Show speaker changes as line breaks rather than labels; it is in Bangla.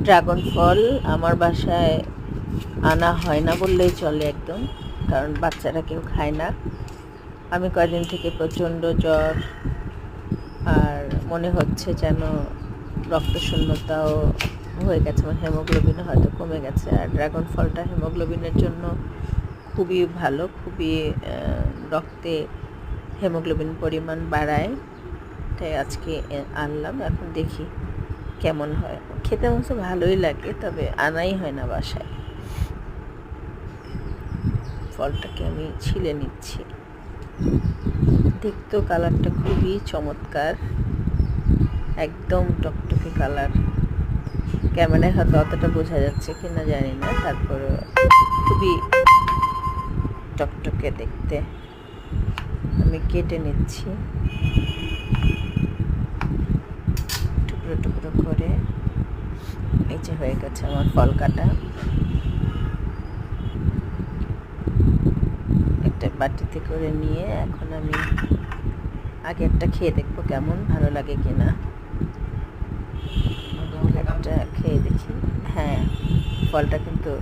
ড্রাগন ফল আমার বাসায় আনা হয় না বললেই চলে একদম, কারণ বাচ্চারা কেউ খায় না। আমি কয়েকদিন থেকে প্রচণ্ড জ্বর, আর মনে হচ্ছে যেন রক্তশূন্যতাও হয়ে গেছে, আমার হেমোগ্লোবিন হয়তো কমে গেছে। আর ড্রাগন ফলটা হেমোগ্লোবিনের জন্য খুবই ভালো, খুবই রক্তে হেমোগ্লোবিন পরিমাণ বাড়ায়। তাই আজকে আনলাম, এখন দেখি কেমন হয়। খেতে অবশ্য ভালোই লাগে, তবে আনাই হয় না বাসায়। ফলটাকে আমি ছিলে নিচ্ছি। দেখতেও কালারটা খুবই চমৎকার, একদম টকটকে কালার। ক্যামেরায় হয়তো অতটা বোঝা যাচ্ছে কিনা জানি না, তারপরে খুবই টকটকে দেখতে। আমি কেটে নিচ্ছি টুকরো টুকরো করে। এই যে হয়ে গেছে আমার ফল কাটা। একটা বাটিতে করে নিয়ে এখন আমি আগে একটা খেয়ে দেখবো কেমন ভালো লাগে কিনা। একটা খেয়ে দেখি। হ্যাঁ, ফলটা কিন্তু